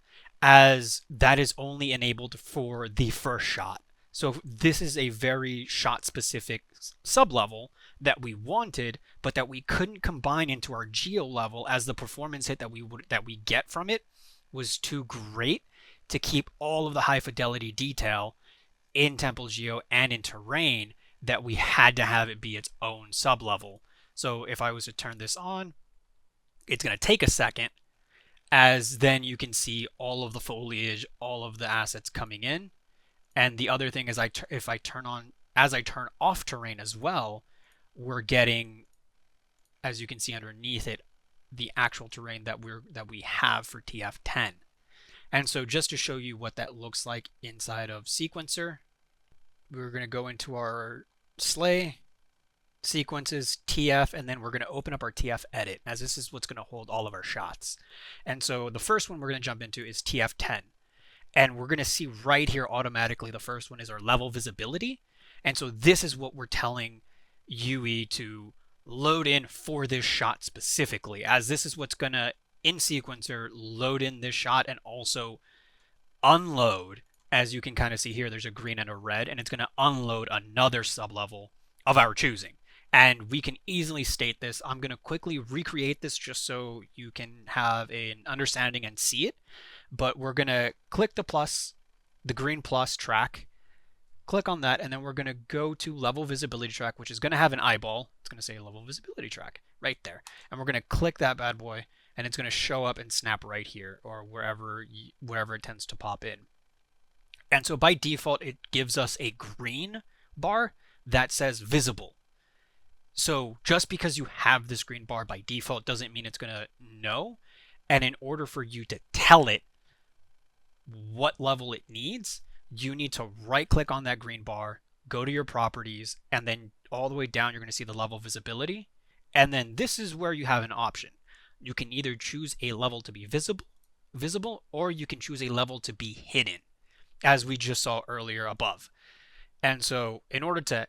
as that is only enabled for the first shot. So this is a very shot-specific sub-level that we wanted, but that we couldn't combine into our geo level, as the performance hit that we get from it was too great to keep all of the high fidelity detail in Temple Geo and in terrain, that we had to have it be its own sub-level. So if I was to turn this on, it's going to take a second, as then you can see all of the foliage, all of the assets coming in. And the other thing is, as I turn off terrain as well, we're getting, as you can see underneath it, the actual terrain that we have for TF10. And so just to show you what that looks like inside of sequencer, we're going to go into our Slay, sequences, TF, and then we're going to open up our TF edit, as this is what's going to hold all of our shots. And so the first one we're going to jump into is TF10. And we're going to see right here automatically, the first one is our level visibility. And so this is what we're telling UE to load in for this shot specifically, as this is what's going to, in sequencer, load in this shot and also unload. As you can kind of see here, there's a green and a red, and it's going to unload another sublevel of our choosing. And we can easily state this. I'm going to quickly recreate this just so you can have an understanding and see it. But we're going to click the plus, the green plus track, click on that, and then we're going to go to level visibility track, which is going to have an eyeball. It's going to say level visibility track right there. And we're going to click that bad boy, and it's going to show up and snap right here, or wherever it tends to pop in. And so by default, it gives us a green bar that says visible. So just because you have this green bar by default doesn't mean it's going to know. And in order for you to tell it what level it needs, you need to right click on that green bar, go to your properties, and then all the way down you're going to see the level visibility. And then this is where you have an option. You can either choose a level to be visible, or you can choose a level to be hidden, as we just saw earlier above. And so in order to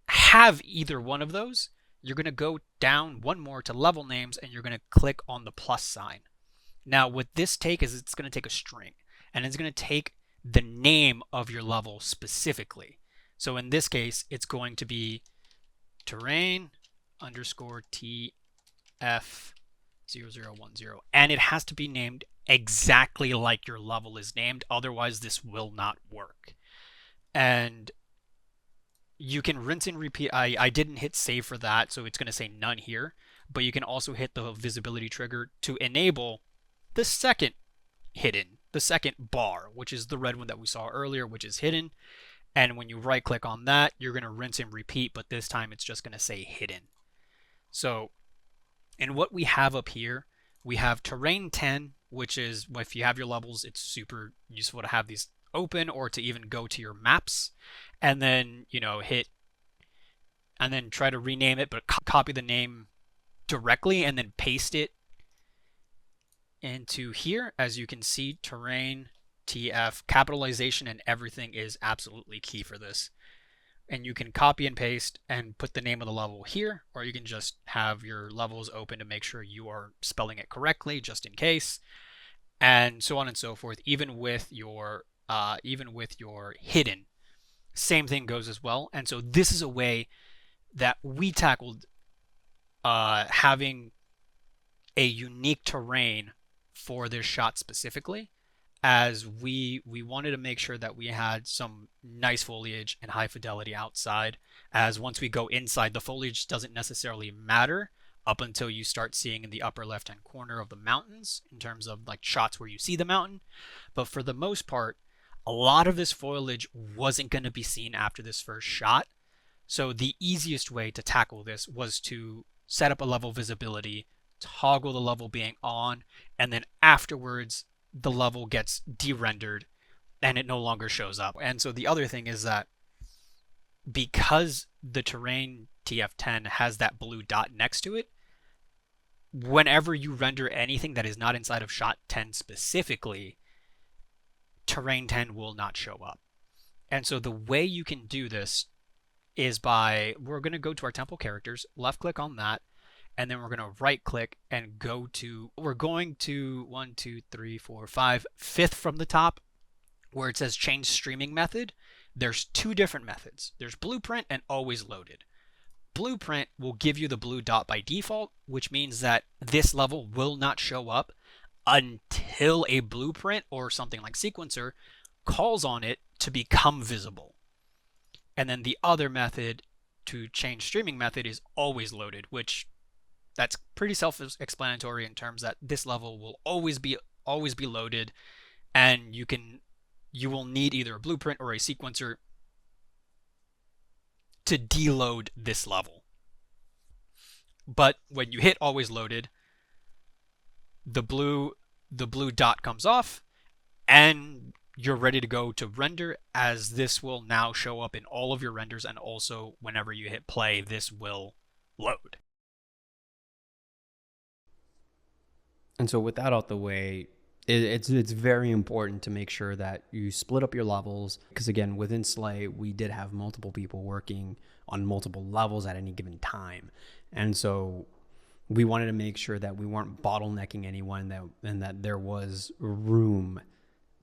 have either one of those, you're going to go down one more to level names, and you're going to click on the plus sign. Now what this take is, it's going to take a string, and it's going to take the name of your level specifically. So in this case, it's going to be terrain underscore TF0010, and it has to be named exactly like your level is named, otherwise this will not work. And you can rinse and repeat. I didn't hit save for that, so it's going to say none here, but you can also hit the visibility trigger to enable the second bar, which is the red one that we saw earlier, which is hidden. And when you right click on that, you're going to rinse and repeat, but this time it's just going to say hidden. So in what we have up here, we have terrain 10, which is, if you have your levels, it's super useful to have these open, or to even go to your maps and then, hit, and then try to rename it, but copy the name directly and then paste it into here. As you can see, terrain TF, capitalization and everything is absolutely key for this. and you can copy and paste and put the name of the level here, or you can just have your levels open to make sure you are spelling it correctly, just in case, and so on and so forth. Even with your hidden, same thing goes as well. And so this is a way that we tackled having a unique terrain for this shot specifically, as we wanted to make sure that we had some nice foliage and high fidelity outside, as once we go inside, the foliage doesn't necessarily matter up until you start seeing in the upper left hand corner of the mountains in terms of like shots where you see the mountain. But for the most part, a lot of this foliage wasn't going to be seen after this first shot. So the easiest way to tackle this was to set up a level visibility, toggle the level being on, and then afterwards the level gets de-rendered and it no longer shows up. And so the other thing is that because the terrain TF10 has that blue dot next to it, whenever you render anything that is not inside of shot 10 specifically, terrain 10 will not show up. And so the way you can do this is we're going to go to our temple characters, left click on that, and then we're going to right click and we're going to 1, 2, 3, 4, 5, fifth from the top where it says change streaming method. There's two different methods. There's blueprint and always loaded. Blueprint will give you the blue dot by default, which means that this level will not show up until a blueprint or something like sequencer calls on it to become visible. And then the other method to change streaming method is always loaded, which that's pretty self-explanatory in terms that this level will always be loaded, and you will need either a blueprint or a sequencer to deload this level. But when you hit always loaded, the blue dot comes off and you're ready to go to render, as this will now show up in all of your renders, and also whenever you hit play, this will load. And so with that out the way, it's very important to make sure that you split up your levels, because again, within Slay, we did have multiple people working on multiple levels at any given time. And so we wanted to make sure that we weren't bottlenecking anyone, and that there was room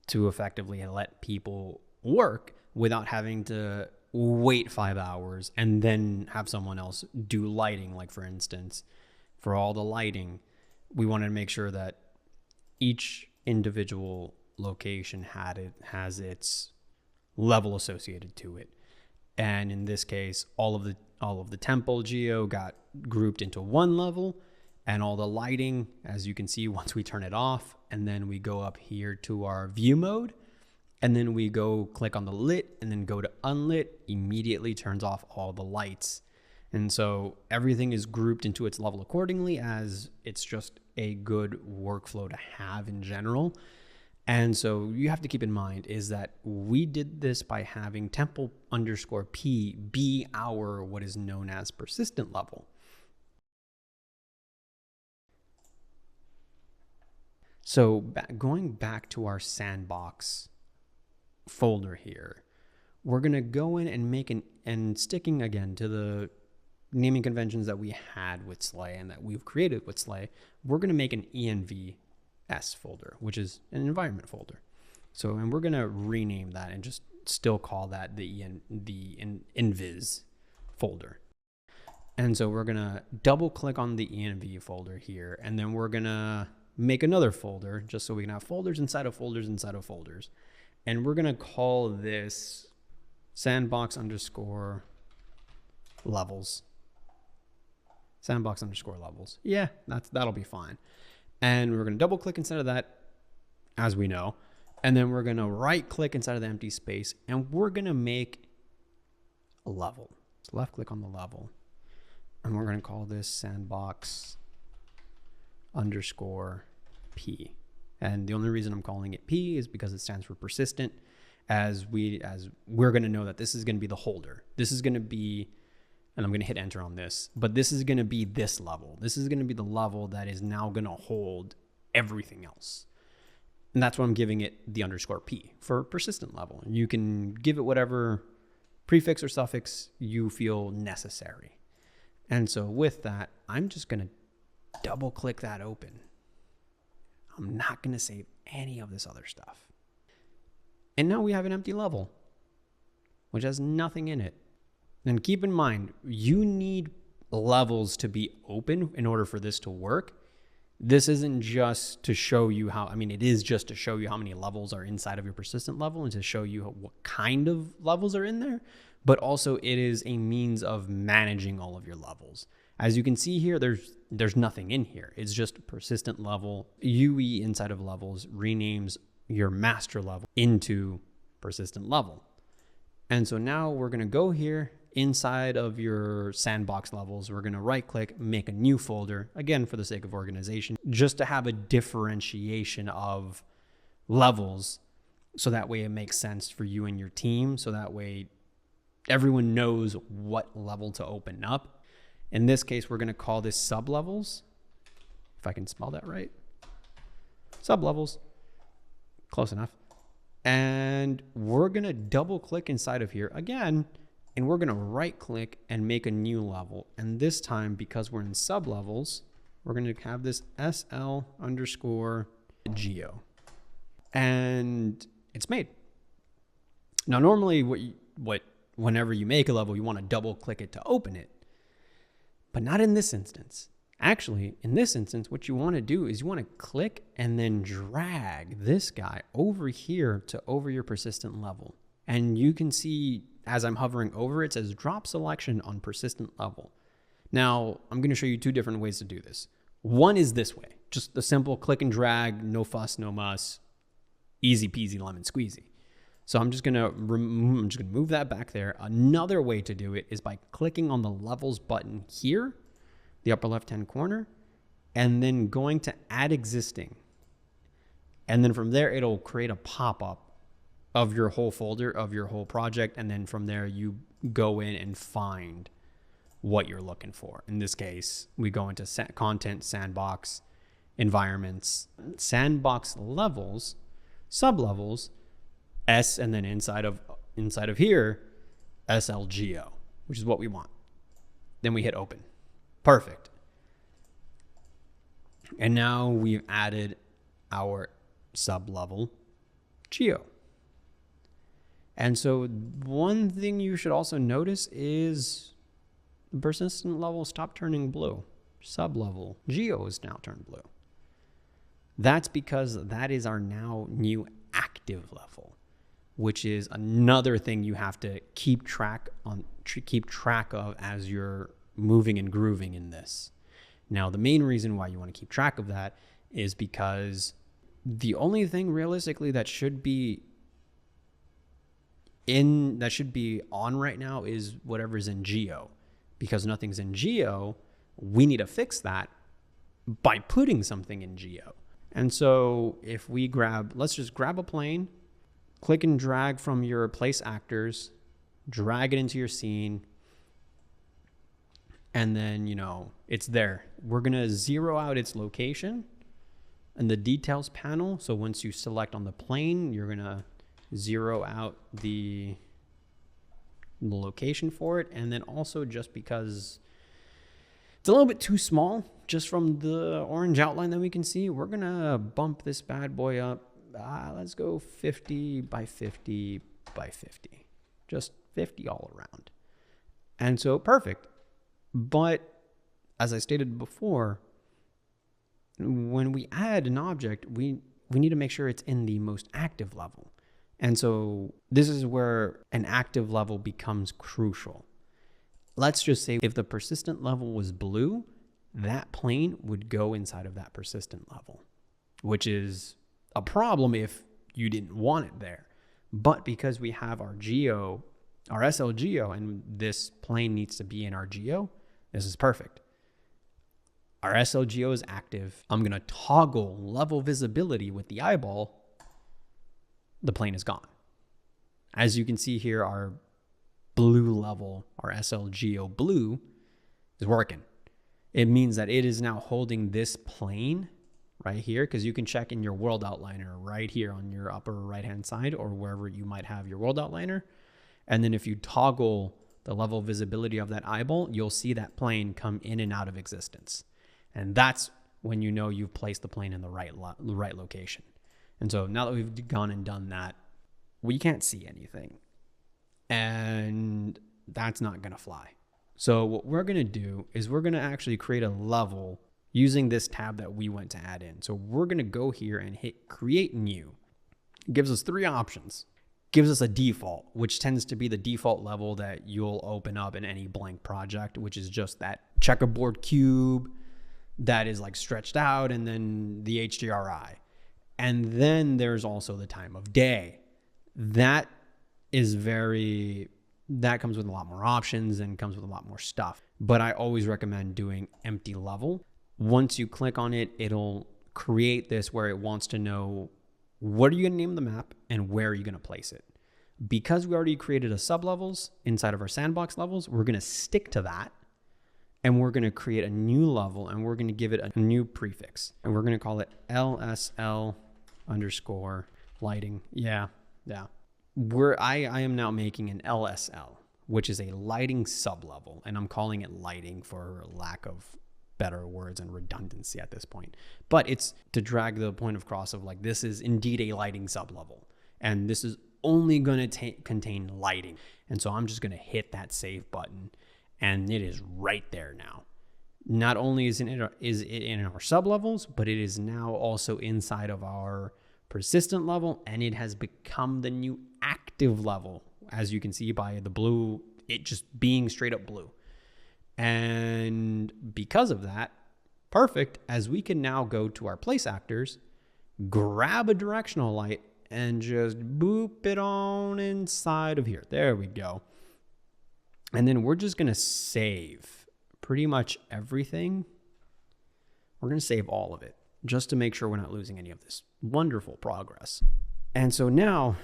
to effectively let people work without having to wait 5 hours and then have someone else do lighting. Like for instance, for all the lighting, we wanted to make sure that each individual location has its level associated to it. And in this case, all of the temple geo got grouped into one level, and all the lighting, as you can see, once we turn it off, and then we go up here to our view mode, and then we go click on the lit and then go to unlit, immediately turns off all the lights. And so everything is grouped into its level accordingly, as it's just a good workflow to have in general. And so you have to keep in mind is that we did this by having temple_p be our what is known as persistent level. So going back to our sandbox folder here, we're going to go in and and sticking again to the naming conventions that we had with Slay and that we've created with Slay, we're going to make an envs folder, which is an environment folder. So, and we're going to rename that and just still call that the envis folder. And so we're going to double click on the env folder here, and then we're going to make another folder just so we can have folders inside of folders inside of folders. And we're going to call this sandbox_levels. Sandbox_levels. Yeah, that'll be fine. And we're going to double click inside of that, as we know. And then we're going to right click inside of the empty space, and we're going to make a level. So left click on the level, and we're going to call this sandbox_p. And the only reason I'm calling it P is because it stands for persistent, as we're going to know that this is going to be the holder. This is going to be, and I'm going to hit enter on this, but this is going to be this level. This is going to be the level that is now going to hold everything else. And that's why I'm giving it the _p for persistent level. You can give it whatever prefix or suffix you feel necessary. And so with that, I'm just going to double click that open. I'm not going to save any of this other stuff. And now we have an empty level, which has nothing in it. And keep in mind, you need levels to be open in order for this to work. This isn't just to show you how, it is just to show you how many levels are inside of your persistent level and to show you what kind of levels are in there, but also it is a means of managing all of your levels. As you can see here, there's nothing in here. It's just a persistent level. UE inside of levels renames your master level into persistent level. And so now we're going to go here inside of your sandbox levels. We're going to right click, make a new folder, again, for the sake of organization, just to have a differentiation of levels. So that way it makes sense for you and your team. So that way everyone knows what level to open up. In this case, we're going to call this sublevels, if I can spell that right. Sublevels, close enough. And we're going to double click inside of here again, and we're going to right click and make a new level. And this time, because we're in sublevels, we're going to have this SL underscore geo. And it's made. Now, normally whenever you make a level, you want to double click it to open it. But not in this instance. Actually, in this instance, what you want to do is you want to click and then drag this guy over here to over your persistent level. And you can see as I'm hovering over it, says drop selection on persistent level. Now, I'm going to show you two different ways to do this. One is this way, just the simple click and drag, no fuss, no muss, easy peasy lemon squeezy. So I'm just going to move that back there. Another way to do it is by clicking on the levels button here, the upper left-hand corner, and then going to add existing. And then from there, it'll create a pop-up of your whole folder, of your whole project. And then from there, you go in and find what you're looking for. In this case, we go into content, sandbox, environments, sandbox levels, sublevels, S, and then inside of here, SLGO, which is what we want. Then we hit open. Perfect. And now we've added our sublevel geo. And so one thing you should also notice is the persistent level stopped turning blue. Sublevel geo is now turned blue. That's because that is our now new active level, which is another thing you have to keep track of as you're moving and grooving in this. Now, the main reason why you want to keep track of that is because the only thing realistically that should be on right now is whatever's in geo. Because nothing's in geo, we need to fix that by putting something in geo. And so if we let's just grab a plane, click and drag from your place actors, drag it into your scene, and then, it's there. We're going to zero out its location in the details panel. So once you select on the plane, you're going to zero out the location for it. And then also, just because it's a little bit too small, just from the orange outline that we can see, we're going to bump this bad boy up. Let's go 50 by 50 by 50, just 50 all around. And so perfect. But as I stated before, when we add an object, we need to make sure it's in the most active level. And so this is where an active level becomes crucial. Let's just say if the persistent level was blue, that plane would go inside of that persistent level, which is a problem if you didn't want it there. But because we have our geo, our SL geo, and this plane needs to be in our geo, this is perfect. Our SL geo is active. I'm going to toggle level visibility with the eyeball. The plane is gone. As you can see here, our blue level, our SL geo blue, is working. It means that it is now holding this plane right here, because you can check in your world outliner right here on your upper right hand side or wherever you might have your world outliner. And then if you toggle the level of visibility of that eyeball, you'll see that plane come in and out of existence. And that's when you know you've placed the plane in the right location. And so now that we've gone and done that, we can't see anything. And that's not going to fly. So what we're going to do is we're going to actually create a level using this tab that we went to add in. So we're going to go here and hit create new. It gives us 3 options. Gives us a default, which tends to be the default level that you'll open up in any blank project, which is just that checkerboard cube that is like stretched out, and then the HDRI. And then there's also the time of day. That comes with a lot more options and comes with a lot more stuff. But I always recommend doing empty level. Once you click on it, it'll create this where it wants to know what are you going to name the map and where are you going to place it. Because we already created a sub-levels inside of our sandbox levels, we're going to stick to that. And we're going to create a new level and we're going to give it a new prefix. And we're going to call it LSL _ lighting. Yeah. I am now making an LSL, which is a lighting sub-level. And I'm calling it lighting for lack of better words and redundancy at this point. But it's to drag the point across of like, this is indeed a lighting sub-level. And this is only going to contain lighting. And so I'm just going to hit that save button. And it is right there now. Not only is it in our sub-levels, but it is now also inside of our persistent level. And it has become the new active level, as you can see by the blue, it just being straight up blue. And because of that, perfect, as we can now go to our place actors, grab a directional light, and just boop it on inside of here. There we go. And then we're just going to save pretty much everything. We're going to save all of it just to make sure we're not losing any of this wonderful progress. And so now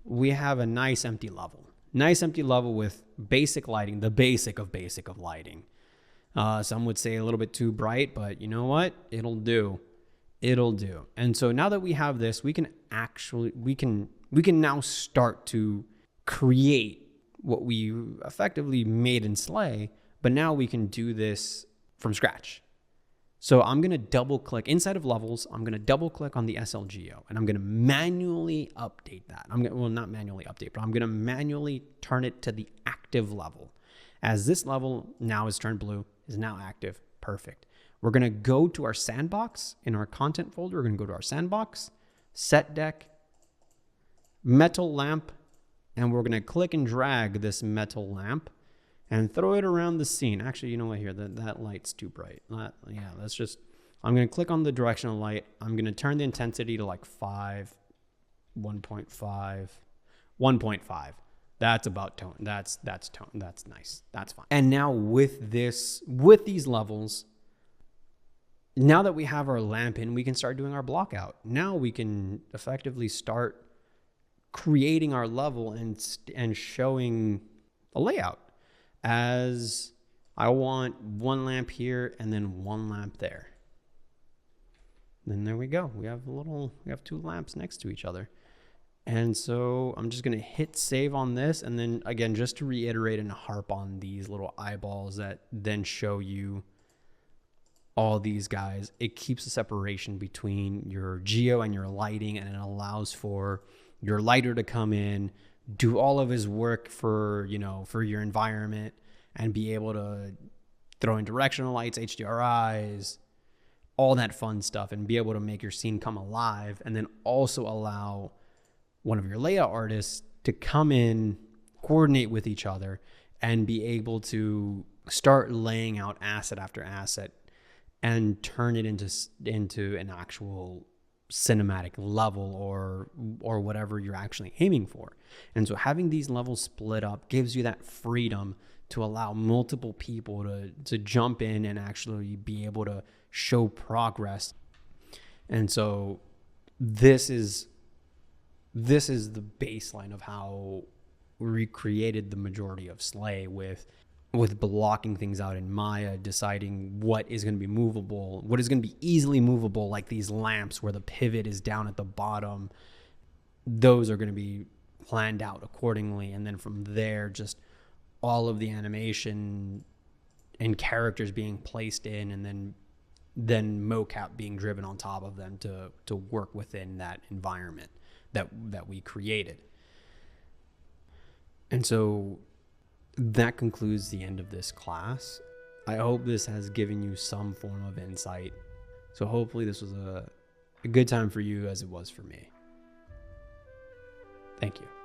we have a nice empty level. Nice empty level with basic lighting, the basic of lighting. Some would say a little bit too bright, but you know what? It'll do. And so now that we have this, we can now start to create what we effectively made in Slay, but now we can do this from scratch. So I'm going to double click inside of levels. I'm going to double click on the SLGO and I'm going to manually update that. Not manually update, but I'm going to manually turn it to the active level. As this level now is turned blue, is now active. Perfect. We're going to go to our sandbox in our content folder. We're going to go to our sandbox, set deck, metal lamp, and we're going to click and drag this metal lamp and throw it around the scene. Actually, you know what here? That light's too bright. I'm going to click on the directional light. I'm going to turn the intensity to like 5, 1.5, 1.5. That's about tone. That's tone. That's nice. That's fine. And now with these levels, now that we have our lamp in, we can start doing our block out. Now we can effectively start creating our level and showing a layout. As I want one lamp here and then one lamp there. Then there we go. We have 2 lamps next to each other. And so I'm just going to hit save on this. And then again, just to reiterate and harp on these little eyeballs that then show you all these guys, it keeps the separation between your geo and your lighting, and it allows for your lighter to come in, do all of his work for your environment, and be able to throw in directional lights, HDRIs, all that fun stuff, and be able to make your scene come alive. And then also allow one of your layout artists to come in, coordinate with each other, and be able to start laying out asset after asset and turn it into an actual cinematic level or whatever you're actually aiming for. And so having these levels split up gives you that freedom to allow multiple people to jump in and actually be able to show progress. And so this is the baseline of how we recreated the majority of Slay with blocking things out in Maya, deciding what is going to be movable, what is going to be easily movable, like these lamps where the pivot is down at the bottom. Those are going to be planned out accordingly. And then from there, just all of the animation and characters being placed in, and then mocap being driven on top of them to work within that environment that we created. And so that concludes the end of this class. I hope this has given you some form of insight. So hopefully this was a good time for you as it was for me. Thank you.